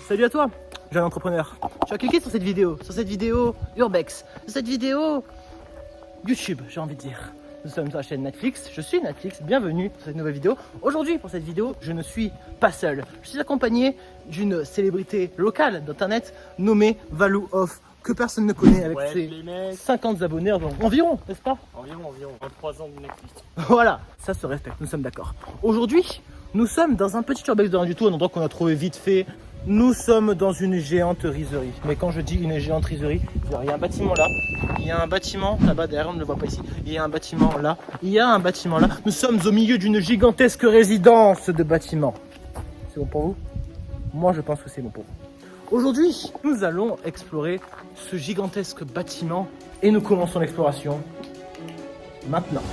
Salut à toi, jeune entrepreneur. Tu as cliqué sur cette vidéo Urbex, sur cette vidéo YouTube, j'ai envie de dire. Nous sommes sur la chaîne Netflix, je suis Netflix, bienvenue pour cette nouvelle vidéo. Aujourd'hui, pour cette vidéo, je ne suis pas seul. Je suis accompagné d'une célébrité locale d'internet nommée Valou Off, que personne ne connaît avec ses 50 abonnés environ, n'est-ce pas? Environ, 23 ans de Netflix. Voilà, ça se respecte, nous sommes d'accord. Aujourd'hui, nous sommes dans un petit urbex de rien du tout, un endroit qu'on a trouvé vite fait. Nous sommes dans une géante rizerie. Mais quand je dis une géante rizerie, il y a un bâtiment là, il y a un bâtiment là-bas derrière, on ne le voit pas ici, il y a un bâtiment là, il y a un bâtiment là. Nous sommes au milieu d'une gigantesque résidence de bâtiments. C'est bon pour vous? Moi je pense que c'est bon pour vous. Aujourd'hui, nous allons explorer ce gigantesque bâtiment et nous commençons l'exploration maintenant.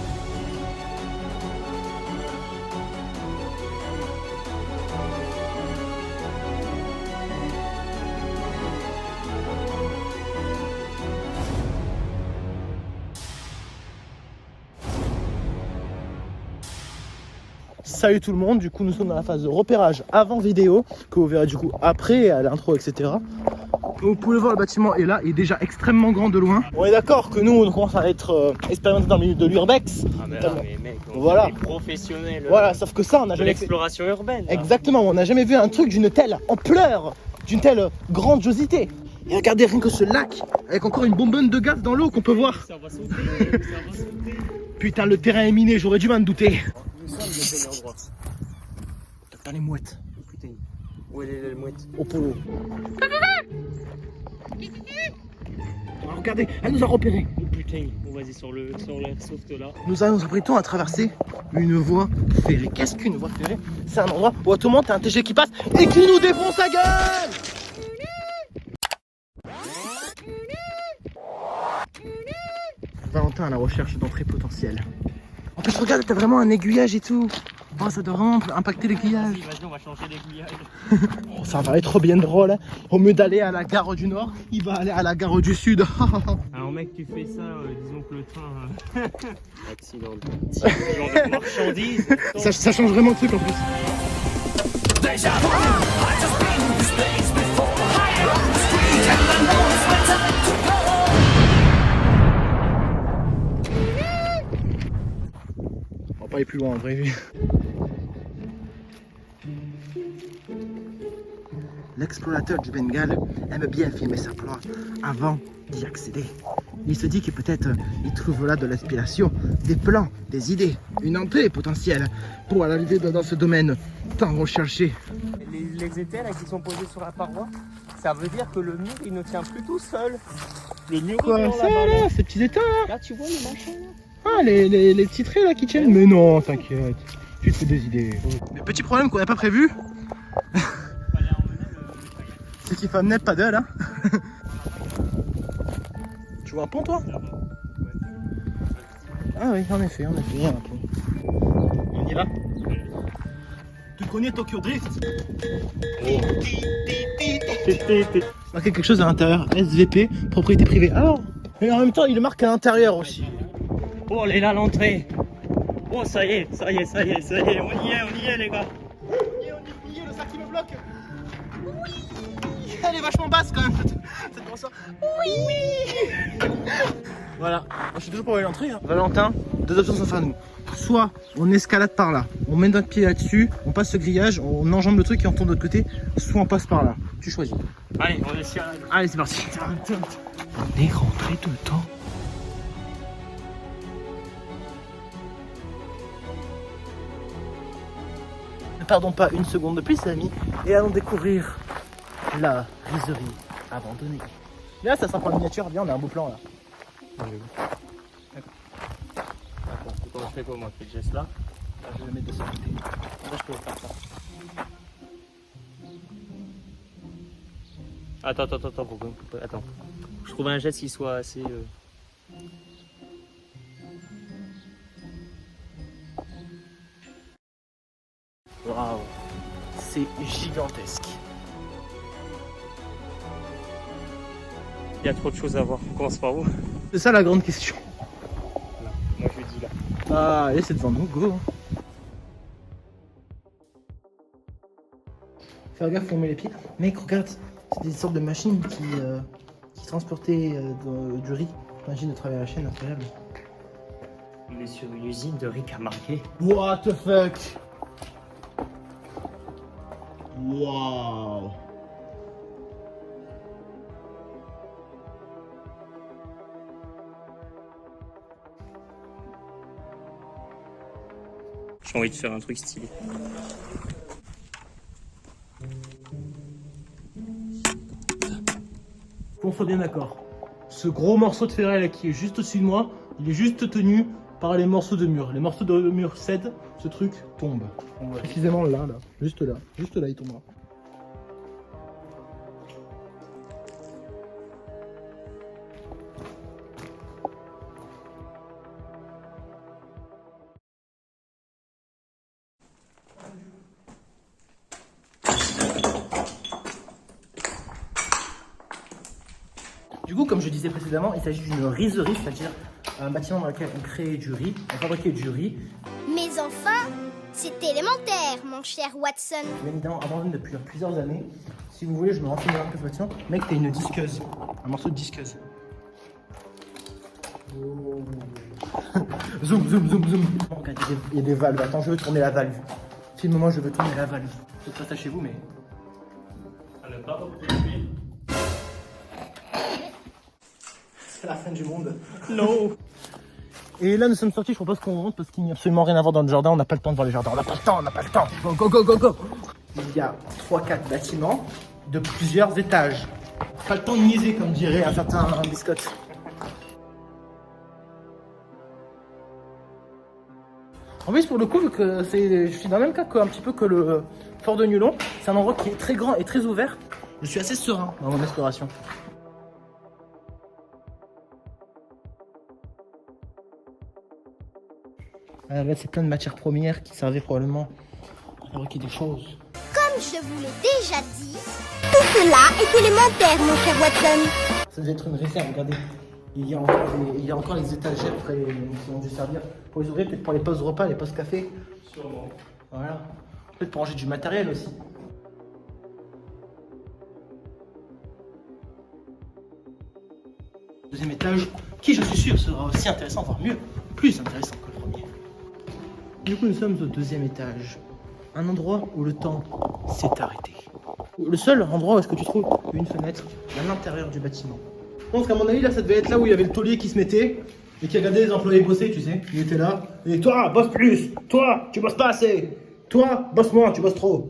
Salut tout le monde, du coup nous sommes dans la phase de repérage avant vidéo, que vous verrez du coup après, à l'intro, etc. Vous pouvez voir le bâtiment est là, il est déjà extrêmement grand de loin. On est d'accord que nous on commence à être expérimentés dans le milieu de l'urbex. Ah mais là, mais mec, on voilà. est professionnels. Voilà, sauf que ça on a de jamais fait... l'exploration urbaine. Là. Exactement, on n'a jamais vu un truc d'une telle ampleur, d'une telle grandiosité. Et regardez rien que ce lac, avec encore une bonbonne de gaz dans l'eau qu'on peut voir. Ça va sauter, ça va sauter. Putain, le terrain est miné, j'aurais dû m'en douter. Nous sommes le bon endroit. Putain, les mouettes. Putain, où est les mouettes? Au polo. Alors, regardez, elle nous a repérés. Oh putain, on va-y sur l'airsoft là. Nous allons nous apprêtons à traverser une voie ferrée. Qu'est-ce qu'une voie ferrée? C'est un endroit où à tout moment t'as un TG qui passe et qui nous défonce sa gueule. Valentin à la recherche d'entrée potentielle. En plus regarde, t'as vraiment un aiguillage et tout. Oh, ça doit vraiment impacter l'aiguillage. Vas-y, on va changer d'aiguillage. Oh, ça va être trop bien drôle. Hein. Au lieu d'aller à la gare du Nord, il va aller à la gare du Sud. Alors mec, tu fais ça, disons que le train... Accident de marchandises. Ça change vraiment le truc en plus. On va pas aller plus loin en vrai. L'explorateur du Bengale aime bien filmer sa proie avant d'y accéder. Il se dit que peut-être il trouve là de l'inspiration, des plans, des idées, une entrée potentielle pour arriver dans ce domaine tant recherché. Les étais là qui sont posés sur la paroi, ça veut dire que le mur il ne tient plus tout seul. Le mur Quoi, est ça là, ces petits états là? Là tu vois les machins là. Ah, les petits traits là qui tiennent? Mais non, t'inquiète, tu te fais des idées. Le petit problème qu'on n'a pas prévu, c'est qu'il faut amener le paddle, hein. Tu vois un pont, toi? Ah oui, en effet, il y a un pont. On y va? Tu connais Tokyo Drift? Marqué quelque chose à l'intérieur, SVP, propriété privée. Alors, mais en même temps, il le marque à l'intérieur aussi. Oh, elle est là l'entrée. Oh, ça y est, on y est les gars. On y est, le sac qui me bloque. Oui. Elle est vachement basse quand même, cette grosse. Oui. Voilà, moi, je suis toujours pour aller l'entrée. Hein. Valentin, deux options s'offrent à nous. Soit on escalade par là, on met notre pied là-dessus, on passe ce grillage, on enjambe le truc et on tourne de l'autre côté, soit on passe par là. Tu choisis. Allez, on est sur. Allez, c'est parti. On est rentré tout le temps. Ne perdons pas une seconde de plus, amis, et allons découvrir la rizerie abandonnée. Mais là, ça sera pour la miniature. Bien, on a un beau plan là. D'accord. Comment je fais quoi moi? Je fais le geste là. Là, je vais le mettre de ce côté. Là, je peux faire ça. Attends, attends. Je trouve un geste qui soit assez. Waouh, c'est gigantesque. Il y a trop de choses à voir. On commence par où? C'est ça la grande question. Là. Moi je dis là. Ah, allez, c'est devant nous, go. Faire gaffe où on met les pieds. Mec, regarde, c'est des sortes de machines qui transportaient du riz. Imagine de travers la chaîne, incroyable. On est sur une usine de riz à marquer. What the fuck? Wow. J'ai envie de faire un truc stylé. Qu'on soit bien d'accord. Ce gros morceau de ferraille là qui est juste au-dessus de moi, il est juste tenu par les morceaux de mur. Les morceaux de mur cèdent, ce truc tombe. Précisément là, juste là, il tombera. Du coup, comme je disais précédemment, il s'agit d'une rizerie, c'est-à-dire un bâtiment dans lequel on crée du riz, on fabriquait du riz. Mais enfin, c'est élémentaire, mon cher Watson. Bien évidemment, abandonné depuis plusieurs années. Si vous voulez, je me renseigne dans la bâtiment. Mec, t'as une disqueuse, un morceau de disqueuse. Oh. Zoom, zoom, zoom, zoom. Oh, regarde, il y a des valves. Attends, je veux tourner la valve. Filme-moi, je veux tourner la valve. Je sais pas ça chez vous, mais. Elle n'a pas repris. C'est la fin du monde. Non. Et là, nous sommes sortis. Je propose qu'on rentre parce qu'il n'y a absolument rien à voir dans le jardin. On n'a pas le temps de voir le jardin. On n'a pas le temps. Go, go, go, go, go. Il y a 3-4 bâtiments de plusieurs étages. Pas le temps de niaiser, comme dirait un certain biscotte. En plus, pour le coup, vu que je suis dans le même cas un petit peu que le fort de Nulon, c'est un endroit qui est très grand et très ouvert. Je suis assez serein dans mon exploration. Là, c'est plein de matières premières qui servaient probablement à fabriquer des choses. Comme je vous l'ai déjà dit, tout cela est élémentaire, mon cher Watson. Ça devait être une réserve, regardez. Il y a encore les étagères près qui ont dû servir pour les ouvrir, peut-être pour les pauses repas, les pauses café. Sûrement. Voilà. Peut-être pour ranger du matériel aussi. Deuxième étage, qui je suis sûr sera aussi intéressant, voire mieux, plus intéressant que le premier. Du coup, nous sommes au deuxième étage. Un endroit où le temps s'est arrêté. Le seul endroit où est-ce que tu trouves une fenêtre à l'intérieur du bâtiment. Je pense qu'à mon avis, là, ça devait être là où il y avait le taulier qui se mettait et qui regardait les employés bosser, tu sais. Il était là. Et toi, bosse plus. Toi, tu bosses pas assez. Toi, bosse moins, tu bosses trop.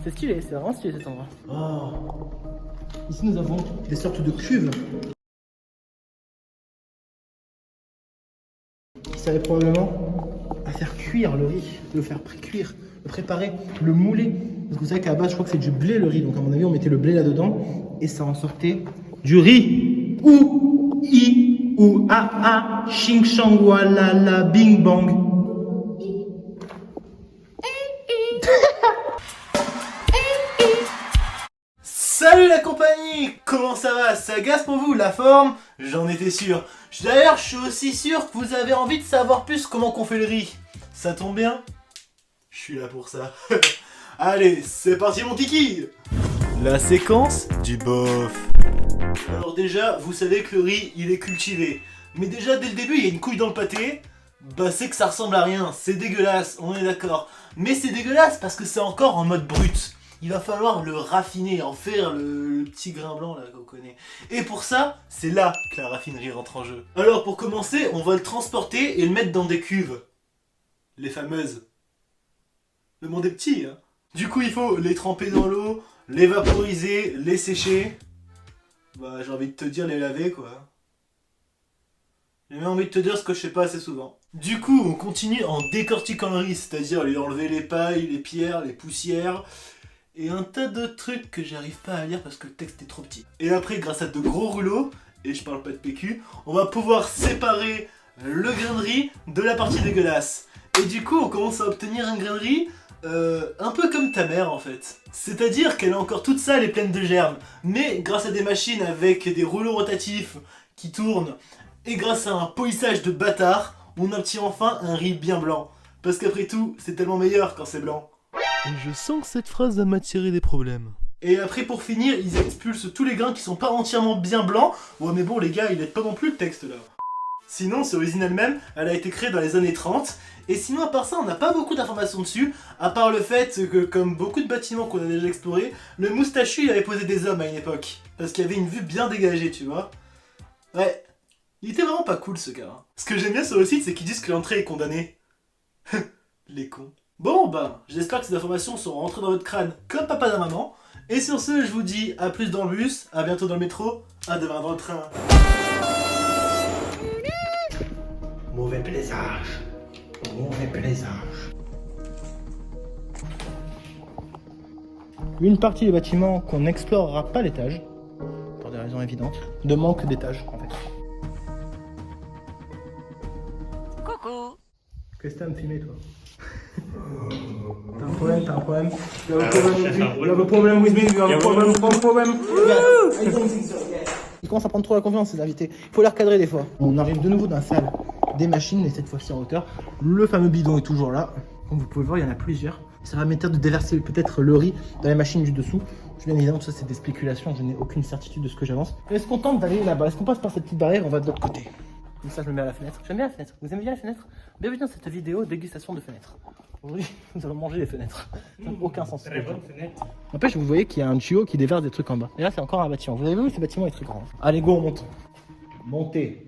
C'est stylé, c'est vraiment stylé cet endroit. Oh. Ici, nous avons des sortes de cuves qui servaient probablement à faire cuire le riz, le faire pré-cuire, le préparer, le mouler. Parce que vous savez qu'à la base, je crois que c'est du blé le riz. Donc, à mon avis, on mettait le blé là-dedans et ça en sortait du riz. Ou, i, ou, a, ching, shang, wa, la, bing, bang. Salut la compagnie, comment ça va? Ça gaze pour vous, la forme? J'en étais sûr. D'ailleurs, je suis aussi sûr que vous avez envie de savoir plus comment qu'on fait le riz. Ça tombe bien, je suis là pour ça. Allez, c'est parti mon kiki. La séquence du bof. Alors déjà, vous savez que le riz, il est cultivé. Mais déjà, dès le début, il y a une couille dans le pâté. Bah c'est que ça ressemble à rien, c'est dégueulasse, on est d'accord. Mais c'est dégueulasse parce que c'est encore en mode brut. Il va falloir le raffiner, en faire le petit grain blanc là qu'on connaît. Et pour ça, c'est là que la raffinerie rentre en jeu. Alors pour commencer, on va le transporter et le mettre dans des cuves. Les fameuses. Le monde est petit, hein. Du coup, il faut les tremper dans l'eau, les vaporiser, les sécher. Bah j'ai envie de te dire les laver quoi. J'ai même envie de te dire ce que je sais pas assez souvent. Du coup, on continue en décortiquant le riz, c'est-à-dire lui enlever les pailles, les pierres, les poussières... et un tas de trucs que j'arrive pas à lire parce que le texte est trop petit. Et après, grâce à de gros rouleaux, et je parle pas de PQ, on va pouvoir séparer le grain de riz de la partie dégueulasse. Et du coup, on commence à obtenir un grain de riz Un peu comme ta mère en fait. C'est-à-dire qu'elle est encore toute sale et pleine de germes. Mais grâce à des machines avec des rouleaux rotatifs qui tournent et grâce à un polissage de bâtard, on obtient enfin un riz bien blanc. Parce qu'après tout, c'est tellement meilleur quand c'est blanc. Et je sens que cette phrase va m'attirer des problèmes. Et après pour finir, ils expulsent tous les grains qui sont pas entièrement bien blancs. Ouais mais bon les gars, il aide pas non plus le texte là. Sinon, sur l'usine elle-même, elle a été créée dans les années 30. Et sinon, à part ça, on n'a pas beaucoup d'informations dessus. À part le fait que, comme beaucoup de bâtiments qu'on a déjà explorés, le moustachu il avait posé des hommes à une époque. Parce qu'il y avait une vue bien dégagée, tu vois. Ouais, il était vraiment pas cool ce gars. Hein. Ce que j'aime bien sur le site, c'est qu'ils disent que l'entrée est condamnée. Les cons. Bon, bah, j'espère que ces informations seront rentrées dans votre crâne comme papa d'un maman. Et sur ce, je vous dis à plus dans le bus, à bientôt dans le métro, à demain dans le train. Mauvais plaisage. Mauvais plaisage. Une partie des bâtiments qu'on n'explorera pas l'étage, pour des raisons évidentes, de manque d'étage en fait. Coucou. Qu'est-ce que t'as à me filmer toi? T'as un problème, t'as un problème. You have a problem with me, you have a problem. Ils commencent à prendre trop la confiance ces invités, il faut les recadrer des fois. On arrive de nouveau dans la salle des machines, et cette fois-ci en hauteur. Le fameux bidon est toujours là. Comme vous pouvez le voir, il y en a plusieurs. Ça va permettre de déverser peut-être le riz dans les machines du dessous. Bien évidemment, tout ça c'est des spéculations, je n'ai aucune certitude de ce que j'avance. Est-ce qu'on tente d'aller là-bas? Est-ce qu'on passe par cette petite barrière? On va de l'autre côté. Comme ça, je me mets à la fenêtre. J'aime bien la fenêtre. Vous aimez bien la fenêtre? Bienvenue dans cette vidéo dégustation de fenêtres. Aujourd'hui, nous allons manger les fenêtres. Ça n'a aucun sens. N'empêche, vous voyez qu'il y a un tuyau qui déverse des trucs en bas. Et là, c'est encore un bâtiment. Vous avez vu, ce bâtiment est très grand. Allez, go, on monte. Montez.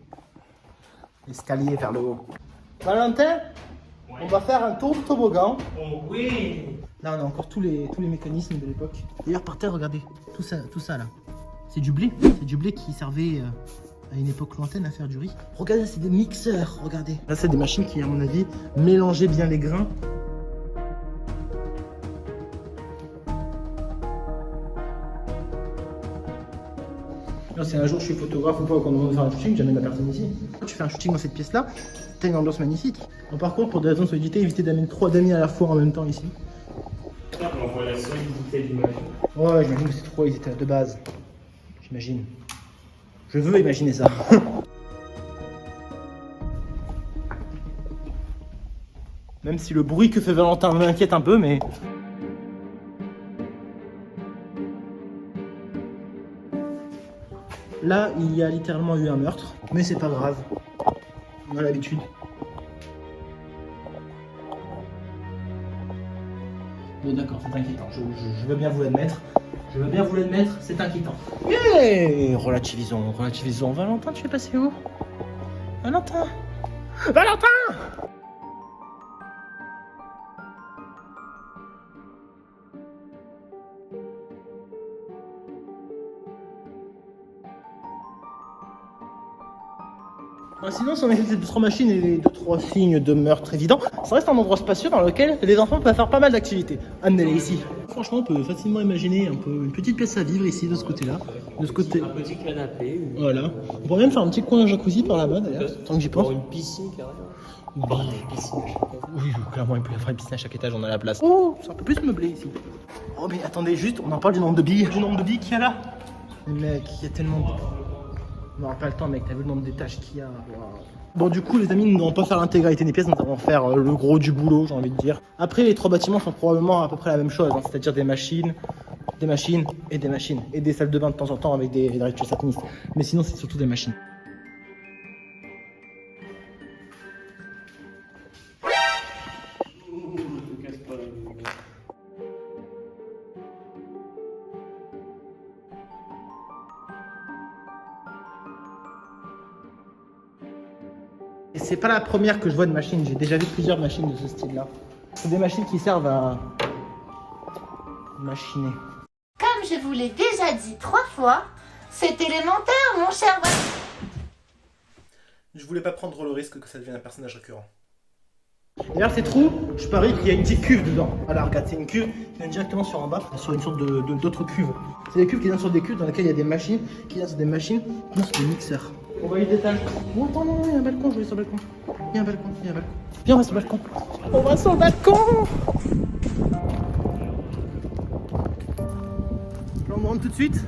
Escalier vers le haut. Valentin, on va faire un tour de toboggan. Oh oui. Là, on a encore tous les mécanismes de l'époque. D'ailleurs, par terre, regardez. Tout ça là. C'est du blé. C'est du blé qui servait à une époque lointaine à faire du riz. Regardez, c'est des mixeurs. Regardez. Là, c'est des machines qui, à mon avis, mélangeaient bien les grains. Là, si un jour je suis photographe ou pas, quand on va faire un shooting, j'amène la personne ici. Quand tu fais un shooting dans cette pièce-là, t'as une ambiance magnifique. En par contre, pour des raisons de solidité, évitez d'amener 3 amis à la fois en même temps ici. On voit la solidité d'image. Ouais, j'imagine que c'est 3, ils étaient de base. J'imagine. Je veux imaginer ça. Même si le bruit que fait Valentin m'inquiète un peu, mais... Là, il y a littéralement eu un meurtre, mais c'est pas grave. On a l'habitude. Bon d'accord, c'est inquiétant, je veux bien vous l'admettre. Je veux bien vous l'admettre, c'est inquiétant. Yeah, relativisons. Valentin, tu es passé où? Valentin! Sinon, si on met ces 3 machines et les 2-3 signes de meurtre évidents, ça reste un endroit spacieux dans lequel les enfants peuvent faire pas mal d'activités. Amenez-les ici. Franchement, on peut facilement imaginer un peu une petite pièce à vivre ici, de ce côté-là. De ce côté. Un petit canapé. Voilà. On pourrait même faire un petit coin jacuzzi par là-bas d'ailleurs, tant que j'y pense. Une piscine carrément. Une piscine à chaque étage. Oui, clairement, il peut y avoir une piscine à chaque étage, on a la place. Oh, c'est un peu plus meublé ici. Oh, mais attendez, juste, on en parle du nombre de billes. Du nombre de billes qu'il y a là. Mais mec, il y a tellement de... On n'aura pas le temps, mec, t'as vu le nombre d'étages qu'il y a. Wow. Bon, du coup, les amis, nous n'allons pas faire l'intégralité des pièces, nous allons faire le gros du boulot, j'ai envie de dire. Après, les 3 bâtiments sont probablement à peu près la même chose, hein, c'est-à-dire des machines et des machines. Et des salles de bain de temps en temps avec des rituels satanistes. Mais sinon, c'est surtout des machines. Et c'est pas la première que je vois de machine, j'ai déjà vu plusieurs machines de ce style-là. C'est des machines qui servent à machiner. Comme je vous l'ai déjà dit 3 fois, c'est élémentaire, mon cher. Je voulais pas prendre le risque que ça devienne un personnage récurrent. D'ailleurs, ces trous, je parie qu'il y a une petite cuve dedans. Voilà, regarde, c'est une cuve qui vient directement sur en bas, sur une sorte d'autres cuves. C'est des cuves qui viennent sur des cuves dans lesquelles il y a des machines, qui viennent sur des machines, qui viennent sur des mixeurs. On va les étages. Oh, attends, non, il y a un balcon, je vais sur le balcon. Il y a un balcon, il y a un balcon. Viens, on va sur le balcon. On va sur le balcon. Là, on monte tout de suite.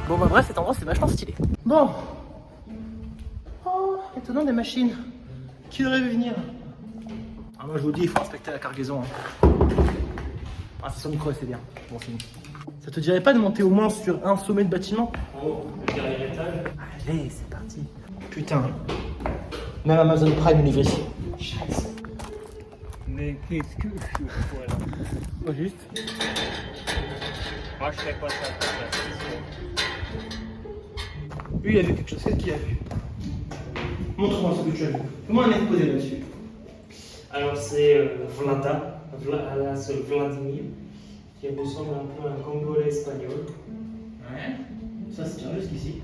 Bon bah bref, cet endroit c'est vachement stylé. Bon. Oh, étonnant des machines. Qui aurait vu venir? Ah moi je vous dis, il faut respecter la cargaison. Hein. Ah ça sonne creux, c'est bien. Bon signe. Ça te dirait pas de monter au moins sur un sommet de bâtiment? Oh, le dernier étage. Allez, c'est parti. Putain. Même Amazon Prime est livré ici. Scheiße. Mais qu'est-ce que je suis voilà. Pas juste. Moi je ferais pas ça à ta place. Lui il a vu quelque chose, qu'est-ce qu'il a vu? Montre-moi ce que tu as vu. Fais-moi un exposé là-dessus. Alors c'est alias Vladimir, qui ressemble un peu à un Congolais espagnol. Ouais. Ça se tient jusqu'ici.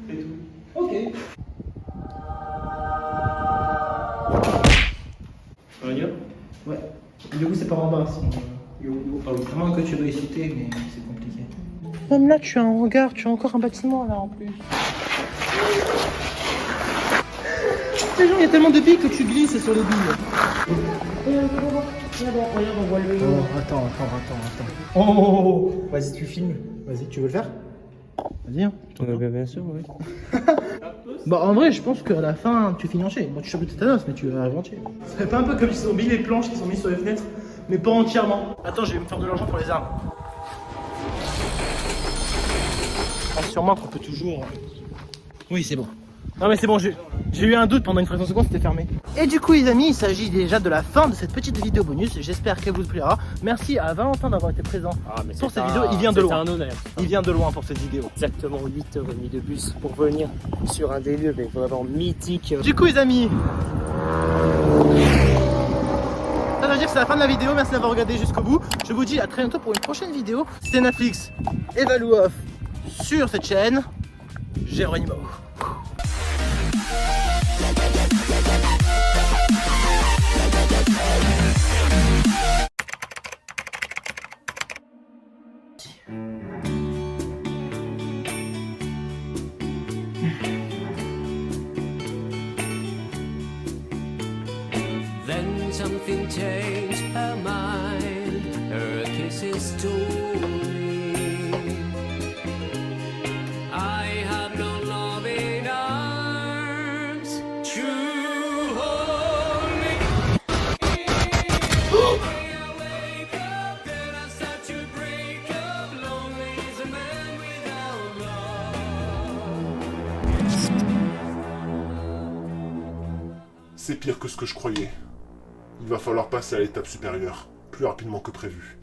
C'est tout. Ok. On va dire? Ouais. Du coup c'est par en bas. Ah oui, vraiment que tu dois y citer, mais c'est compliqué. Même là tu as un hangar, tu as encore un bâtiment là en plus. Les gens, il y a tellement de billes que tu glisses sur les billes. Regarde, on voit le... Oh, attends. Oh, vas-y, tu filmes. Vas-y, tu veux le faire? Vas-y, hein. Bien sûr, oui. Bah, en vrai, je pense qu'à la fin, tu finis entier. Bon, tu chopes le tétanos, mais tu arrives entier. Ça fait pas un peu comme s'ils ont mis les planches qui sont mises sur les fenêtres, mais pas entièrement. Attends, je vais me faire de l'argent pour les armes. Rassure-moi qu'on peut toujours... Oui, c'est bon. Non mais c'est bon, j'ai eu un doute pendant une fraction de seconde, c'était fermé. Et du coup les amis, il s'agit déjà de la fin de cette petite vidéo bonus. J'espère qu'elle vous plaira. Merci à Valentin d'avoir été présent pour cette vidéo. Il vient de loin. C'est un honneur. Il vient de loin pour cette vidéo. Exactement 8h30 de bus pour venir sur un des lieux mais vraiment mythique. Du coup les amis, ça veut dire que c'est la fin de la vidéo. Merci d'avoir regardé jusqu'au bout. Je vous dis à très bientôt pour une prochaine vidéo. C'était Netflix Evalou Off sur cette chaîne. Géronimo. Then something changed her mind. Her kisses told me I have no love in arms to hold me. I wake up, then I start to break up. Lonely is a man without love. C'est pire que ce que je croyais. Il va falloir passer à l'étape supérieure, plus rapidement que prévu.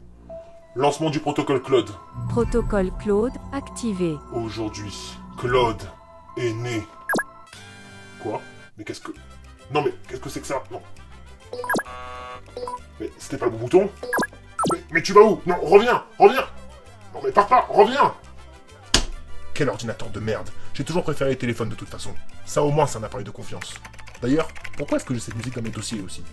Lancement du protocole Claude. Protocole Claude activé. Aujourd'hui, Claude est né. Quoi? Mais qu'est-ce que... Non mais, qu'est-ce que c'est que ça? Non. Mais c'était pas le bon bouton? Mais tu vas où? Non, reviens! Non mais pars pas, reviens! Quel ordinateur de merde! J'ai toujours préféré les téléphones de toute façon. Ça au moins c'est un appareil de confiance. D'ailleurs, pourquoi est-ce que j'ai cette musique dans mes dossiers aussi?